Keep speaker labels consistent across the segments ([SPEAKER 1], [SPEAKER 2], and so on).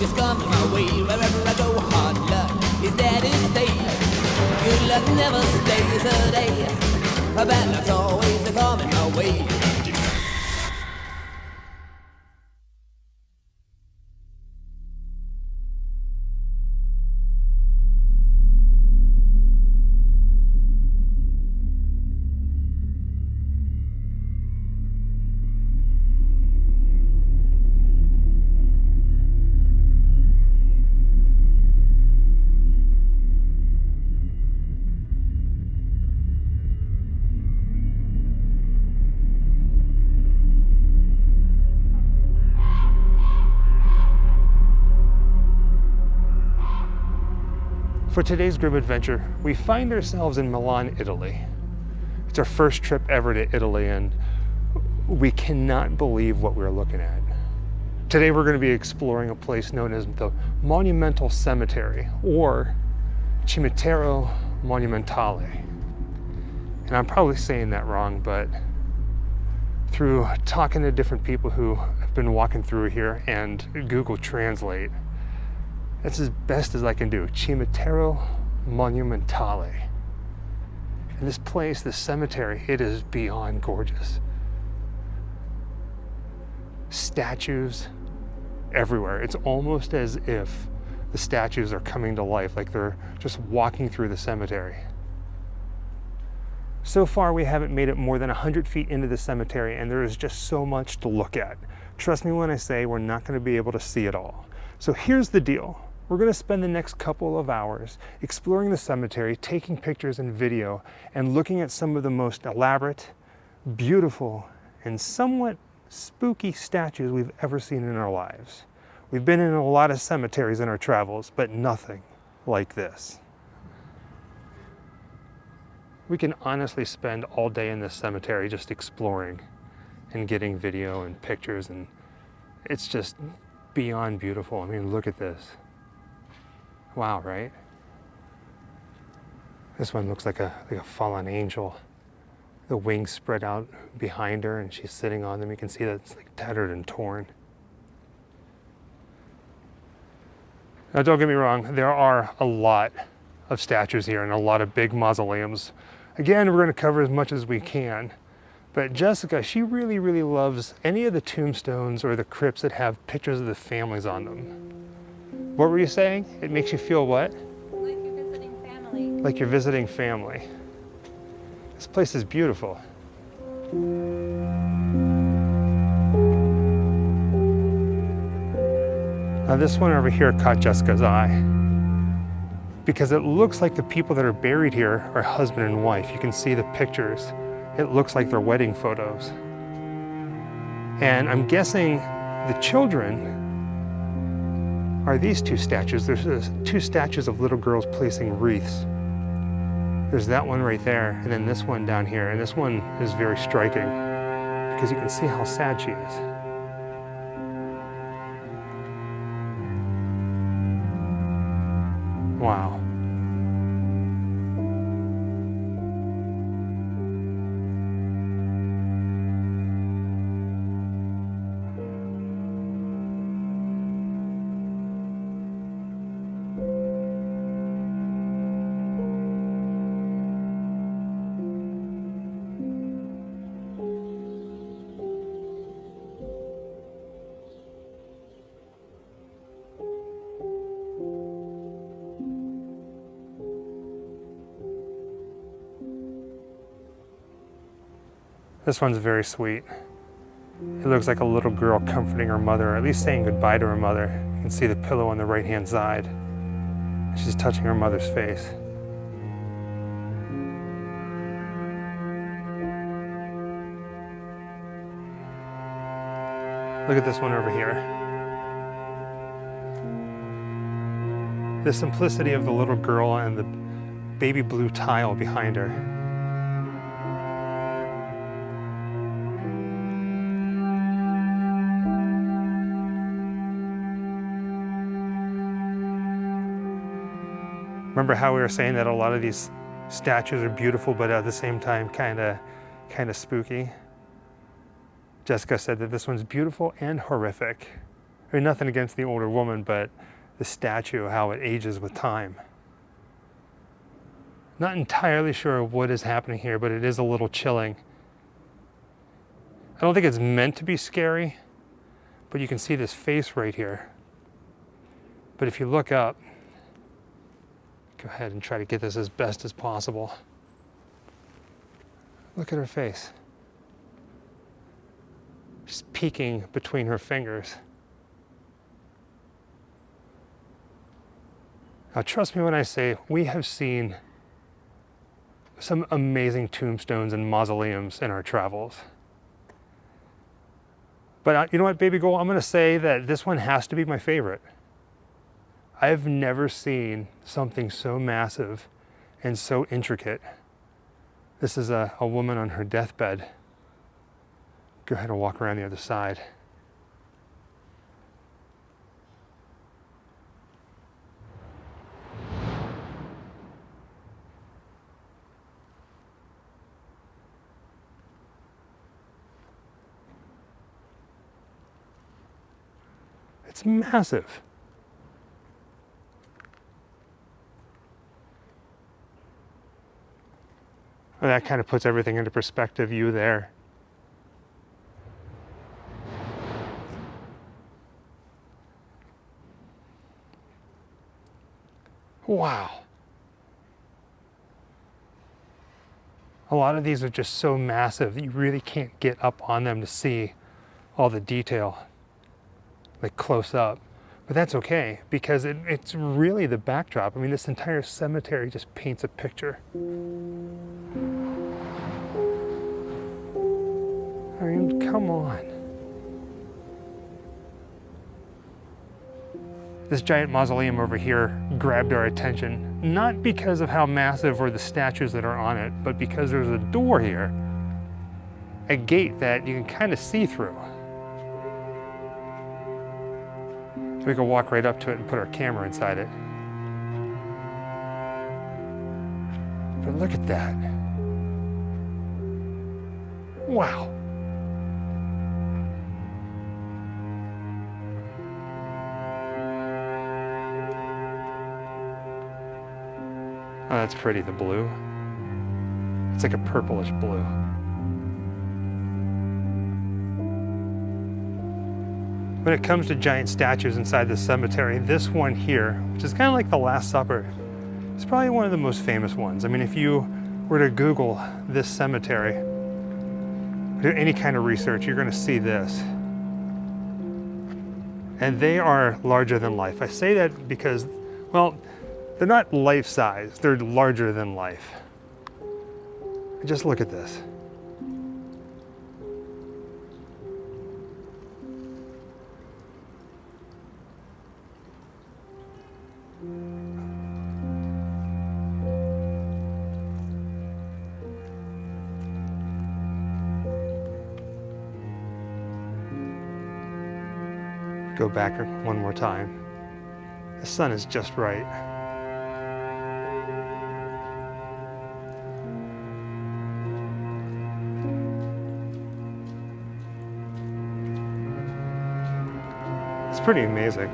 [SPEAKER 1] is coming my way. Wherever I go, hard luck is there to stay. Good luck never stays a day. Bad luck's always coming my way.
[SPEAKER 2] For today's group adventure, we find ourselves in Milan, Italy. It's our first trip ever to Italy, and we cannot believe what we're looking at. Today we're going to be exploring a place known as the Monumental Cemetery, or Cimitero Monumentale. And I'm probably saying that wrong, but through talking to different people who have been walking through here and Google Translate, that's as best as I can do. Cimitero Monumentale. And this place, this cemetery, it is beyond gorgeous. Statues everywhere. It's almost as if the statues are coming to life, like they're just walking through the cemetery. So far, we haven't made it more than 100 feet into the cemetery, and there is just so much to look at. Trust me when I say we're not going to be able to see it all. So here's the deal. We're going to spend the next couple of hours exploring the cemetery, taking pictures and video, and looking at some of the most elaborate, beautiful, and somewhat spooky statues we've ever seen in our lives. We've been in a lot of cemeteries in our travels, but nothing like this. We can honestly spend all day in this cemetery just exploring and getting video and pictures, and it's just beyond beautiful. I mean, look at this. Wow, right? This one looks like a fallen angel. The wings spread out behind her and she's sitting on them. You can see that it's like tattered and torn. Now, don't get me wrong, there are a lot of statues here and a lot of big mausoleums. Again, we're going to cover as much as we can. But Jessica, she really, really loves any of the tombstones or the crypts that have pictures of the families on them. What were you saying? It makes you feel what?
[SPEAKER 3] Like you're visiting family.
[SPEAKER 2] Like you're visiting family. This place is beautiful. Now this one over here caught Jessica's eye, because it looks like the people that are buried here are husband and wife. You can see the pictures. It looks like their wedding photos. And I'm guessing the children are these two statues. There's two statues of little girls placing wreaths. There's that one right there, and then this one down here. And this one is very striking because you can see how sad she is. Wow. This one's very sweet. It looks like a little girl comforting her mother, or at least saying goodbye to her mother. You can see the pillow on the right-hand side. She's touching her mother's face. Look at this one over here. The simplicity of the little girl and the baby blue tile behind her. Remember how we were saying that a lot of these statues are beautiful, but at the same time kind of spooky? Jessica said that this one's beautiful and horrific I mean, nothing against the older woman, but the statue, how it ages with time. Not entirely sure what is happening here, but it is a little chilling. I don't think it's meant to be scary, but you can see this face right here. But if you look up, go ahead and try to get this as best as possible. Look at her face. She's peeking between her fingers. Now, trust me when I say we have seen some amazing tombstones and mausoleums in our travels. But you know what, baby girl, I'm gonna say that this one has to be my favorite. I've never seen something so massive and so intricate. This is a woman on her deathbed. Go ahead and walk around the other side. It's massive. And that kind of puts everything into perspective, you there. Wow. A lot of these are just so massive that you really can't get up on them to see all the detail, like close up. But that's okay, because it's really the backdrop. I mean, this entire cemetery just paints a picture. I mean, come on. This giant mausoleum over here grabbed our attention, not because of how massive or the statues that are on it, but because there's a door here, a gate that you can kind of see through. So we can walk right up to it and put our camera inside it. But look at that. Wow. Oh, that's pretty, the blue. It's like a purplish blue. When it comes to giant statues inside the cemetery, this one here, which is kind of like the Last Supper, is probably one of the most famous ones. I mean, if you were to Google this cemetery, do any kind of research, you're gonna see this. And they are larger than life. I say that because, well, they're not life-size, they're larger than life. Just look at this. Go back one more time. The sun is just right. It's pretty amazing.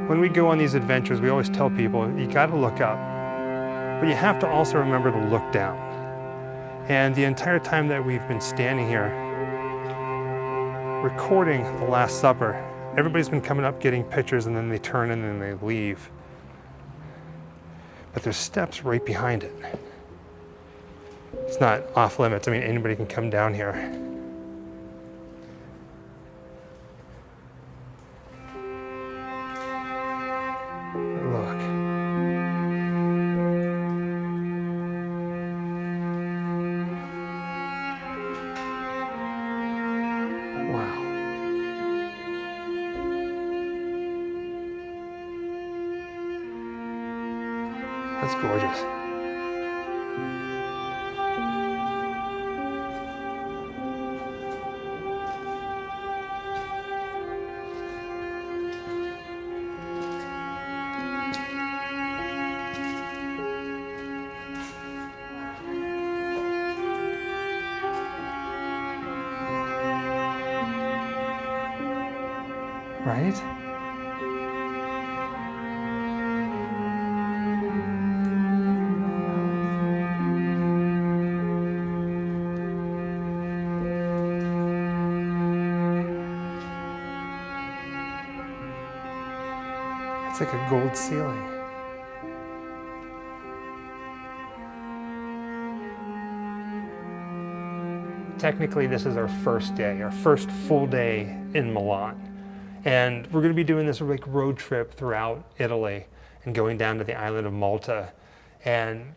[SPEAKER 2] When we go on these adventures, we always tell people, you gotta look up, but you have to also remember to look down. And the entire time that we've been standing here, recording the Last Supper, everybody's been coming up, getting pictures, and then they turn and then they leave. But there's steps right behind it. It's not off limits. I mean, anybody can come down here. Look. Wow. That's gorgeous. right? It's like a gold ceiling. Technically, this is our first day, our first full day in Milan. And we're gonna be doing this like road trip throughout Italy and going down to the island of Malta. And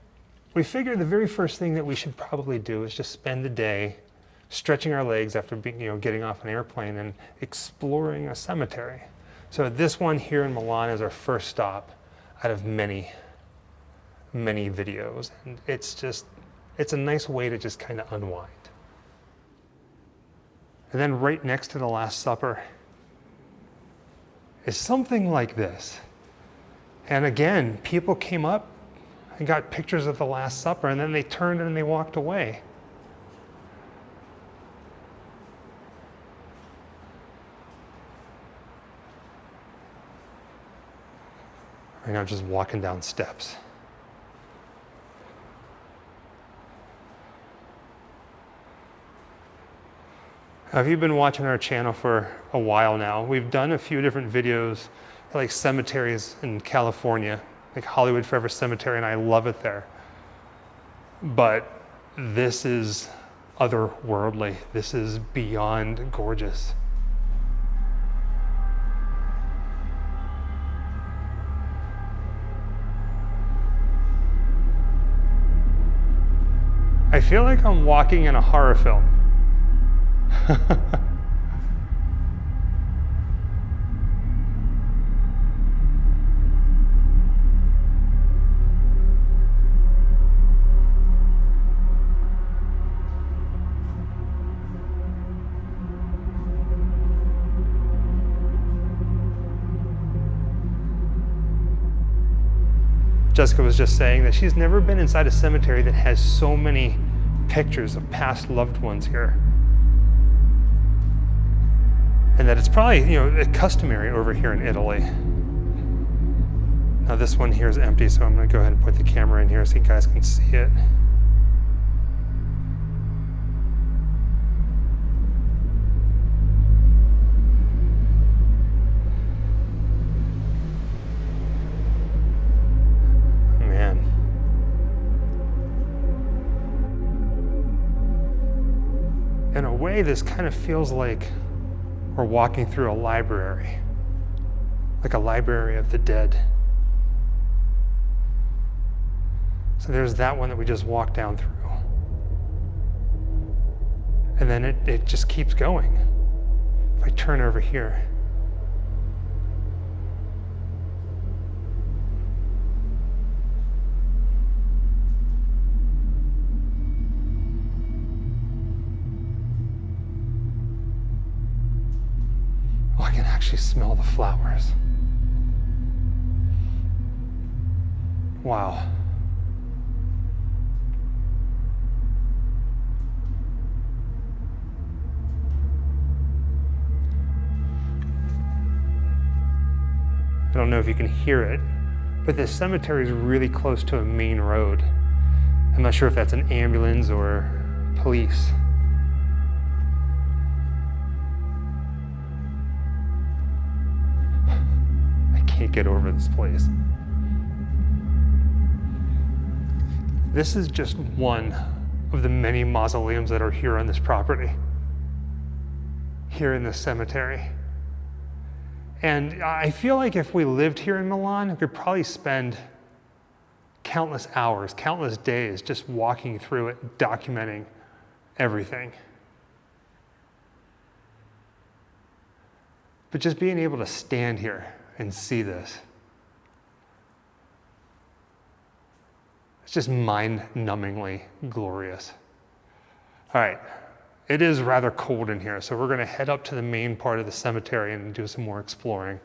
[SPEAKER 2] we figured the very first thing that we should probably do is just spend the day stretching our legs after being, getting off an airplane and exploring a cemetery. So this one here in Milan is our first stop out of many, many videos. And it's a nice way to just kind of unwind. And then right next to the Last Supper is something like this. And again, people came up and got pictures of the Last Supper, and then they turned and they walked away. Right now, just walking down steps. If you've been watching our channel for a while now, we've done a few different videos like cemeteries in California, like Hollywood Forever Cemetery, and I love it there. But this is otherworldly. This is beyond gorgeous. I feel like I'm walking in a horror film. Jessica was just saying that she's never been inside a cemetery that has so many pictures of past loved ones here. And that it's probably, customary over here in Italy. Now this one here is empty, so I'm gonna go ahead and put the camera in here so you guys can see it. Man. In a way, this kind of feels like we're walking through a library, like a library of the dead. So there's that one that we just walked down through. And then it just keeps going. If I turn over here, I can actually smell the flowers. Wow. I don't know if you can hear it, but this cemetery is really close to a main road. I'm not sure if that's an ambulance or police. Can't get over this place. This is just one of the many mausoleums that are here on this property, here in this cemetery. And I feel like if we lived here in Milan, we could probably spend countless hours, countless days just walking through it, documenting everything. But just being able to stand here and see this, it's just mind-numbingly glorious. All right, it is rather cold in here, so we're gonna head up to the main part of the cemetery and do some more exploring.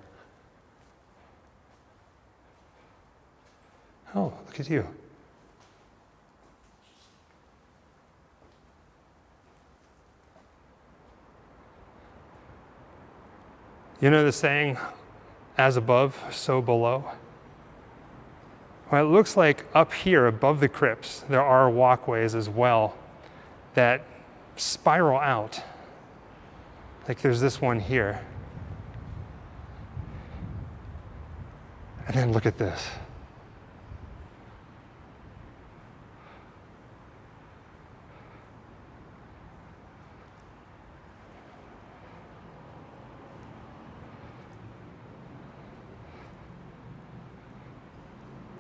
[SPEAKER 2] Oh, look at you. You know the saying, as above, so below? Well, it looks like up here above the crypts, there are walkways as well that spiral out. Like there's this one here. And then look at this.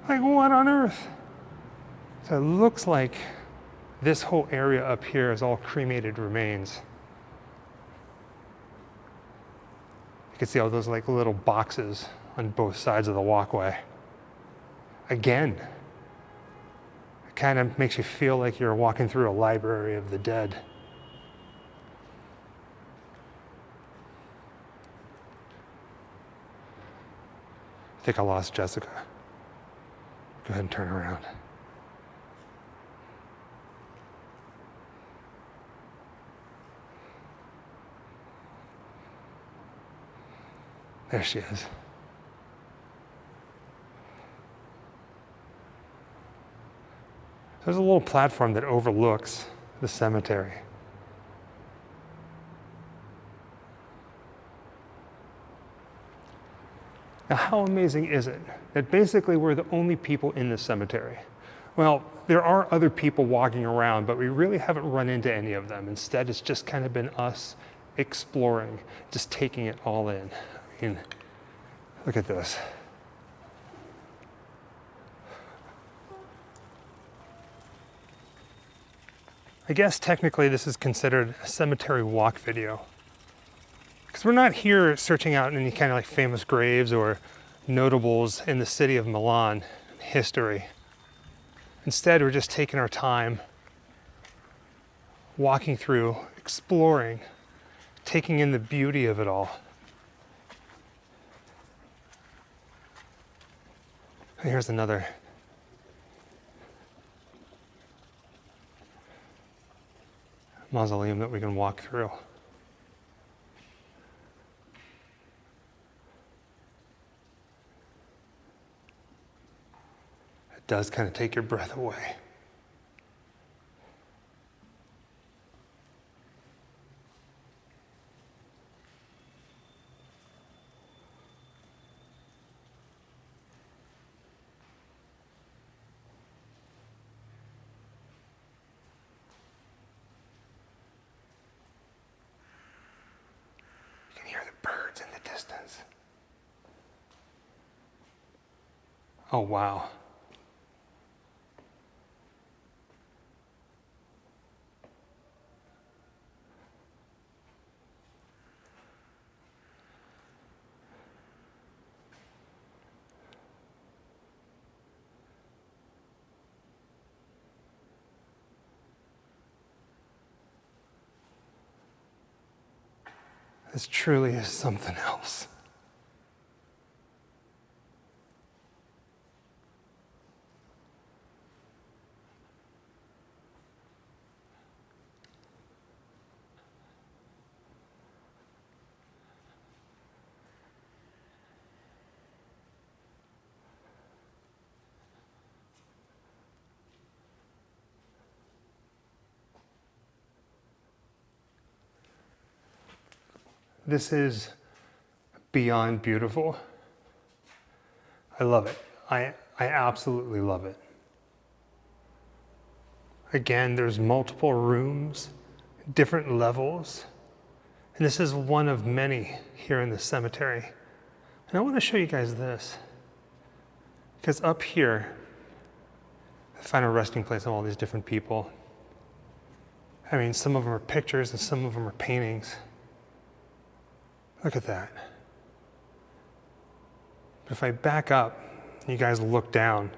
[SPEAKER 2] Like, what on earth? So it looks like this whole area up here is all cremated remains. You can see all those like little boxes on both sides of the walkway. Again, it kind of makes you feel like you're walking through a library of the dead. I think I lost Jessica. Go ahead and turn around. There she is. There's a little platform that overlooks the cemetery. Now, how amazing is it that basically we're the only people in this cemetery? Well, there are other people walking around, but we really haven't run into any of them. Instead, it's just kind of been us exploring, just taking it all in. I mean, look at this. I guess technically this is considered a cemetery walk video. Because we're not here searching out any kind of like famous graves or notables in the city of Milan history. Instead, we're just taking our time, walking through, exploring, taking in the beauty of it all. And here's another. Mausoleum that we can walk through. It does kind of take your breath away. You can hear the birds in the distance. Oh, wow. This truly is something else. This is beyond beautiful. I love it. I absolutely love it. Again, there's multiple rooms, different levels, and this is one of many here in the cemetery. And I want to show you guys this, because up here, I find a resting place of all these different people. I mean, some of them are pictures and some of them are paintings. Look at that. But if I back up, and you guys look down,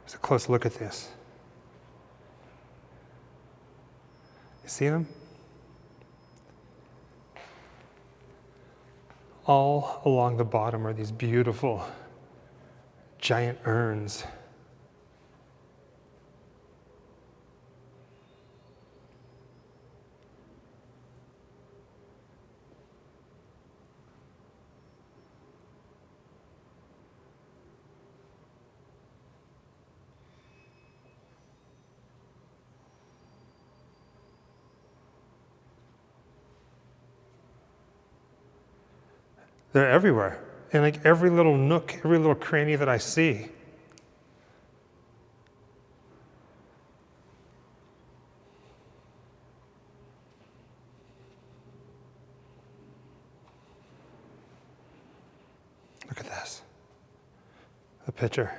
[SPEAKER 2] there's a close look at this. You see them? All along the bottom are these beautiful giant urns. They're everywhere. In like every little nook, every little cranny that I see. Look at this. The picture.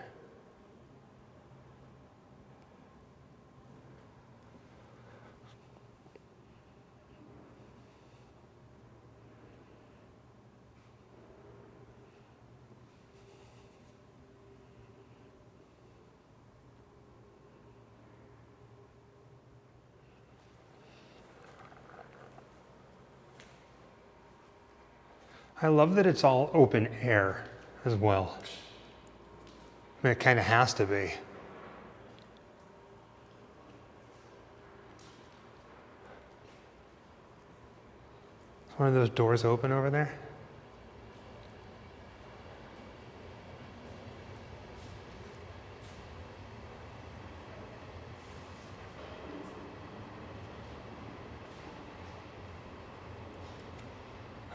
[SPEAKER 2] I love that it's all open air as well. I mean, it kind of has to be. Is one of those doors open over there?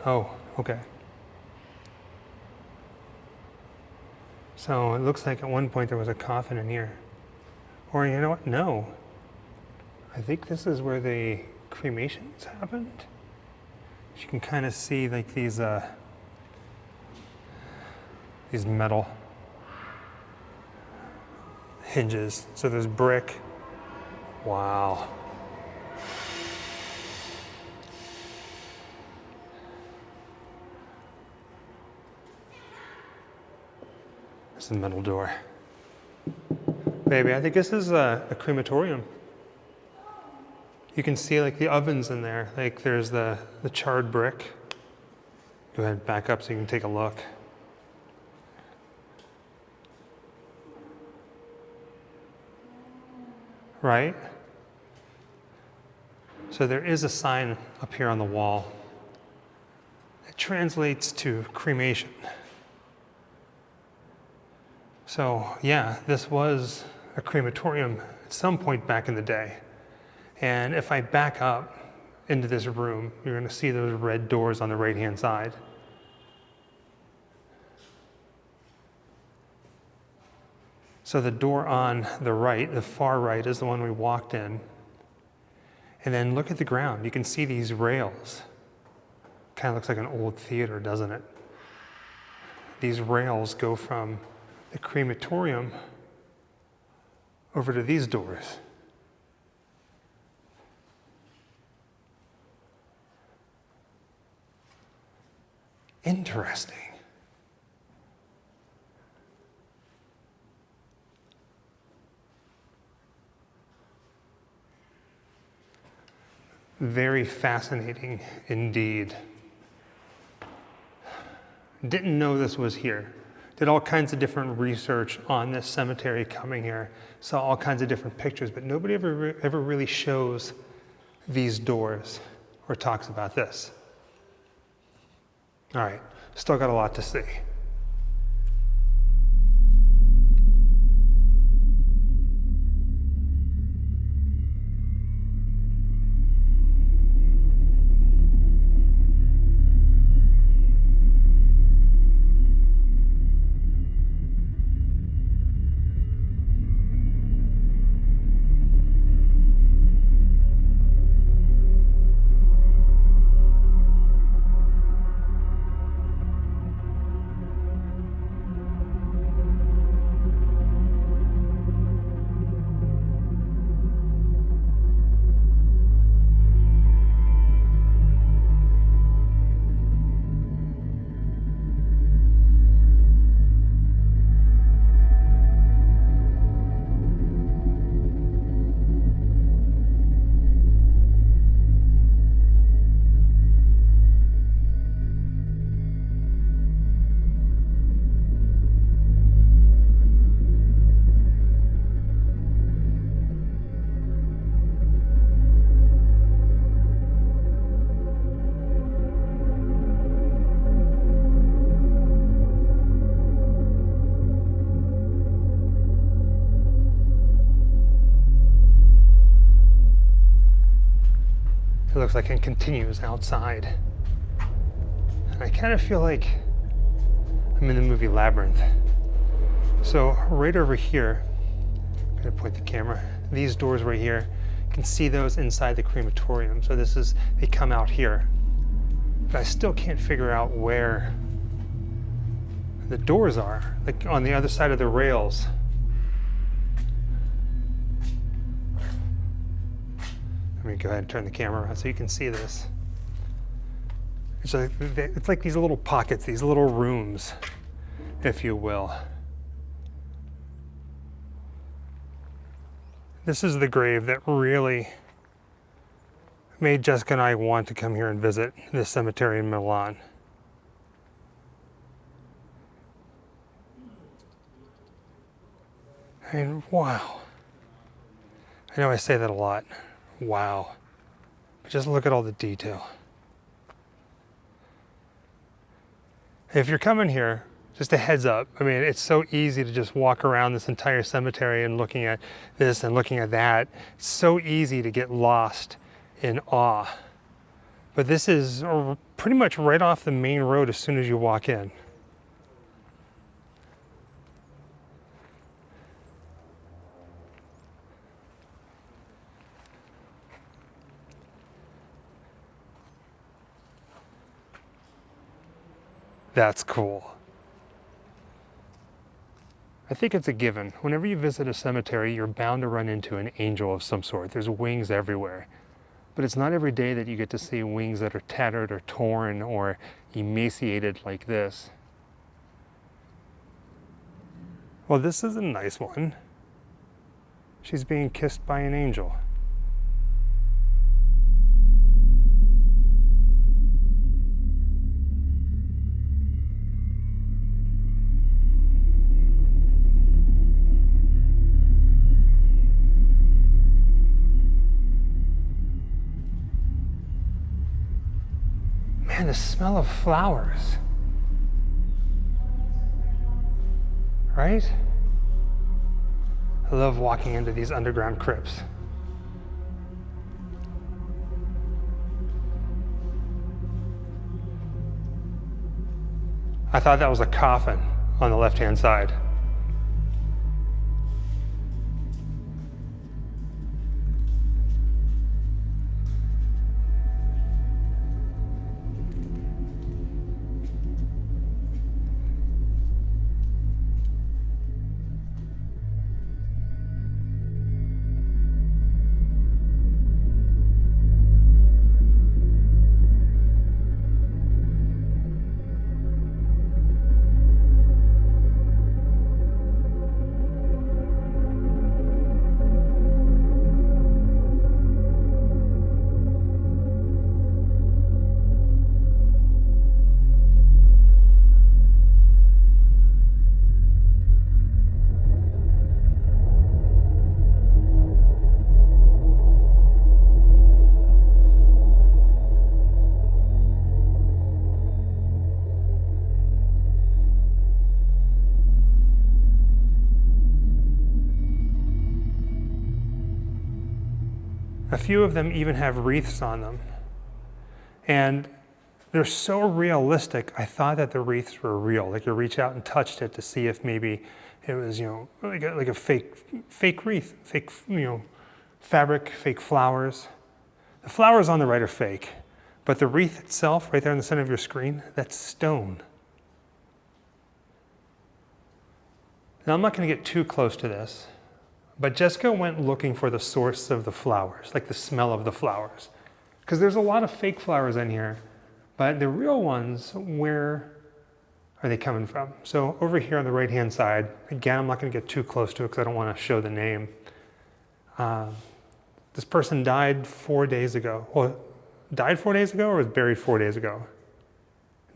[SPEAKER 2] Oh, okay. So it looks like at one point there was a coffin in here. Or you know what? No. I think this is where the cremations happened. You can kind of see like these metal hinges. So there's brick. Wow. There's a metal door. Baby, I think this is a crematorium. You can see like the ovens in there. Like there's the charred brick. Go ahead, back up so you can take a look. Right? So there is a sign up here on the wall. It translates to cremation. So yeah, this was a crematorium at some point back in the day. And if I back up into this room, you're going to see those red doors on the right-hand side. So the door on the right, the far right, is the one we walked in. And then look at the ground. You can see these rails. Kind of looks like an old theater, doesn't it? These rails go from the crematorium over to these doors. Interesting. Very fascinating indeed. Didn't know this was here. Did all kinds of different research on this cemetery coming here. Saw all kinds of different pictures, but nobody ever really shows these doors or talks about this. All right, still got a lot to see. It looks like it continues outside. And I kind of feel like I'm in the movie Labyrinth. So right over here, I'm gonna point the camera, these doors right here, you can see those inside the crematorium. So they come out here. But I still can't figure out where the doors are, like on the other side of the rails. Let me go ahead and turn the camera around so you can see this. It's like these little pockets, these little rooms, if you will. This is the grave that really made Jessica and I want to come here and visit this cemetery in Milan. I mean, wow. I know I say that a lot. Wow. But just look at all the detail. If you're coming here, just a heads up. I mean, it's so easy to just walk around this entire cemetery and looking at this and looking at that. It's so easy to get lost in awe. But this is pretty much right off the main road as soon as you walk in. That's cool. I think it's a given. Whenever you visit a cemetery, you're bound to run into an angel of some sort. There's wings everywhere. But it's not every day that you get to see wings that are tattered or torn or emaciated like this. Well, this is a nice one. She's being kissed by an angel. Man, the smell of flowers. Right? I love walking into these underground crypts. I thought that was a coffin on the left-hand side. A few of them even have wreaths on them. And they're so realistic, I thought that the wreaths were real. Like you reach out and touched it to see if maybe it was, like a fake wreath, fake, fabric, fake flowers. The flowers on the right are fake, but the wreath itself, right there in the center of your screen, that's stone. Now I'm not gonna get too close to this, but Jessica went looking for the source of the flowers, like the smell of the flowers. Because there's a lot of fake flowers in here, but the real ones, where are they coming from? So over here on the right-hand side, again, I'm not gonna get too close to it because I don't wanna show the name. This person died 4 days ago. Well, died 4 days ago or was buried 4 days ago?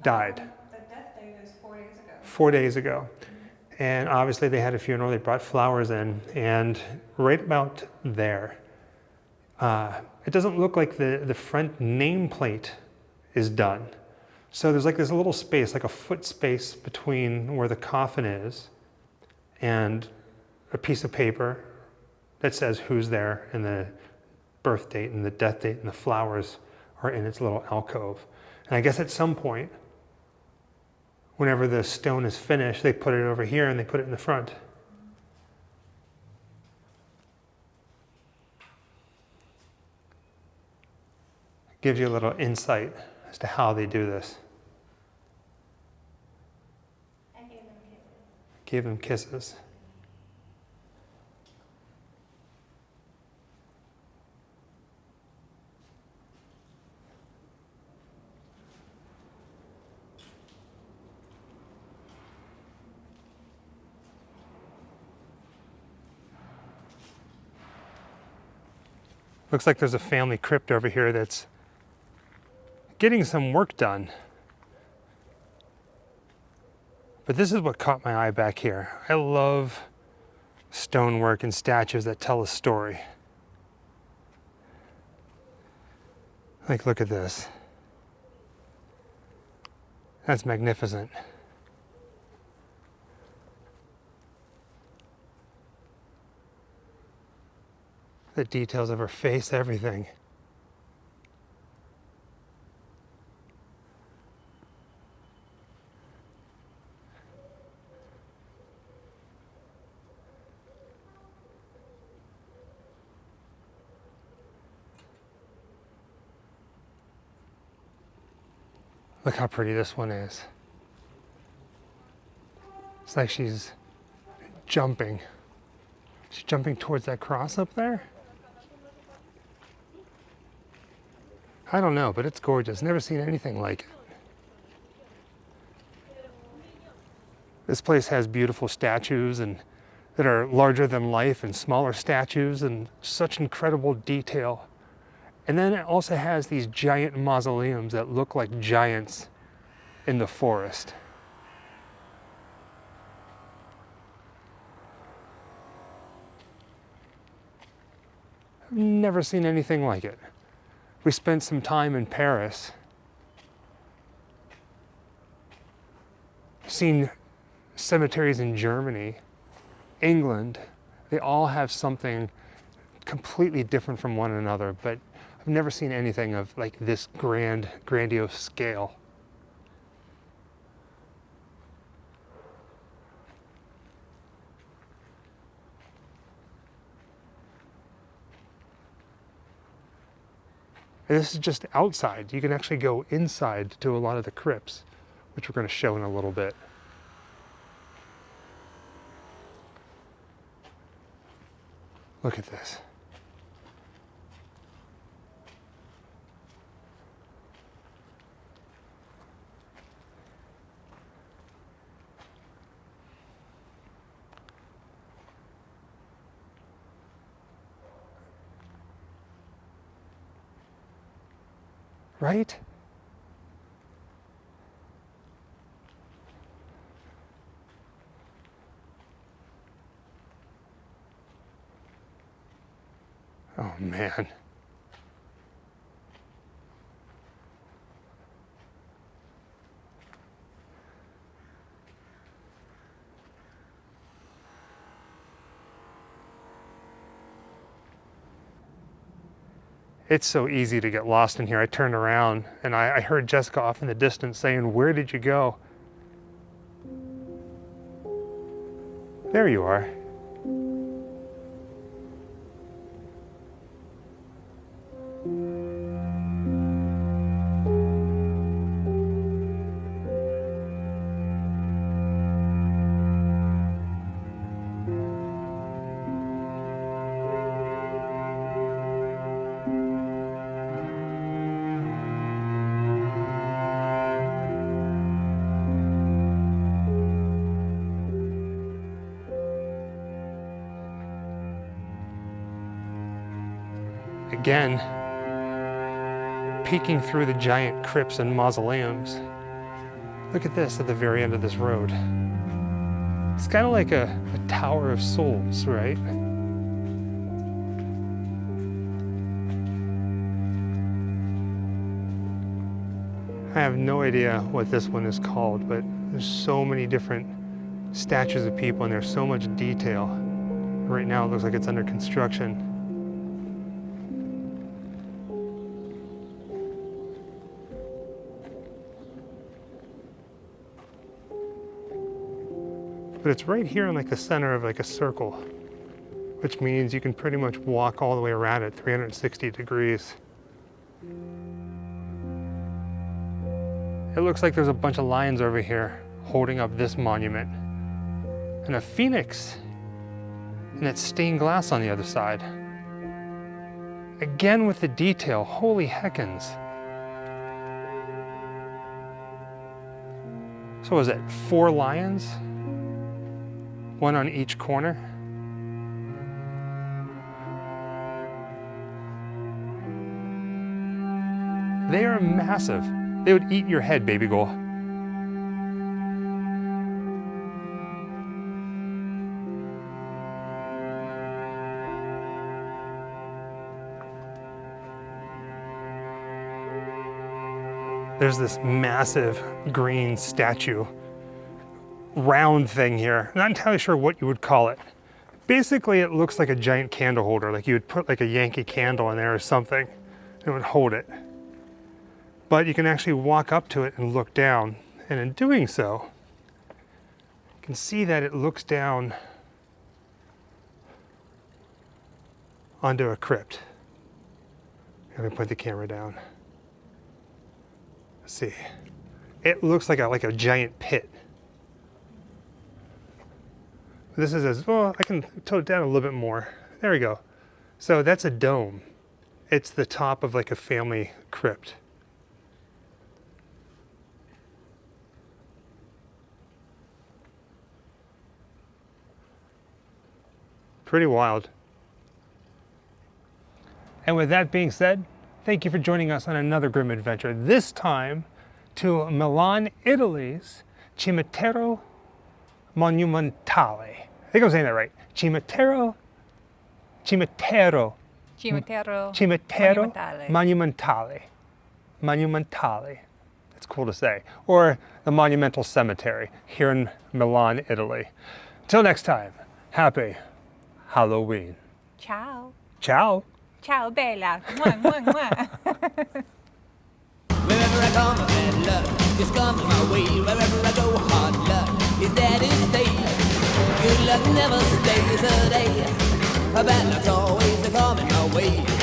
[SPEAKER 2] Died.
[SPEAKER 3] The death date is 4 days ago.
[SPEAKER 2] 4 days ago. And obviously they had a funeral, they brought flowers in, and right about there, it doesn't look like the front nameplate is done. So there's like this little space, like a foot space between where the coffin is and a piece of paper that says who's there and the birth date and the death date, and the flowers are in its little alcove. And I guess at some point, whenever the stone is finished, they put it over here and they put it in the front. Gives you a little insight as to how they do this.
[SPEAKER 3] I gave them kisses.
[SPEAKER 2] Gave them kisses. Looks like there's a family crypt over here that's getting some work done. But this is what caught my eye back here. I love stonework and statues that tell a story. Like, look at this. That's magnificent. The details of her face, everything. Look how pretty this one is. It's like she's jumping. She's jumping towards that cross up there. I don't know, but it's gorgeous. Never seen anything like it. This place has beautiful statues and that are larger than life and smaller statues and such incredible detail. And then it also has these giant mausoleums that look like giants in the forest. I've never seen anything like it. We spent some time in Paris, seen cemeteries in Germany, England. They all have something completely different from one another, but I've never seen anything of like this grandiose scale. And this is just outside. You can actually go inside to a lot of the crypts, which we're going to show in a little bit. Look at this. Right? Oh man. It's so easy to get lost in here. I turned around and I heard Jessica off in the distance saying, "Where did you go?" There you are. Again, peeking through the giant crypts and mausoleums. Look at this at the very end of this road. It's kind of like a tower of souls, right? I have no idea what this one is called, but there's so many different statues of people and there's so much detail. Right now it looks like it's under construction. but it's right here in like the center of like a circle, which means you can pretty much walk all the way around it 360 degrees. It looks like there's a bunch of lions over here holding up this monument, and a phoenix, and it's stained glass on the other side. Again with the detail, holy heckins. So was it 4 lions? 1 on each corner? They are massive. They would eat your head, baby girl. There's this massive green statue, round thing here. Not entirely sure what you would call it. Basically, it looks like a giant candle holder, like you would put like a Yankee candle in there or something, and it would hold it. But you can actually walk up to it and look down, and in doing so, you can see that it looks down onto a crypt. Let me put the camera down. Let's see. It looks like a giant pit. This is as well, I can tilt it down a little bit more. There we go. So that's a dome. It's the top of like a family crypt. Pretty wild. And with that being said, thank you for joining us on another grim adventure, this time to Milan, Italy's Cimitero Monumentale. I think I'm saying that right. Cimitero Monumentale. It's cool to say. Or the Monumental Cemetery here in Milan, Italy. Till next time, happy Halloween.
[SPEAKER 4] Ciao.
[SPEAKER 2] Ciao.
[SPEAKER 4] Ciao, Bella. Mwah, mwah, mwah.
[SPEAKER 1] Wherever I come, bad luck is coming my way. Wherever I go, hard luck is there to stay. Good luck never stays a day. Bad luck's always coming my way.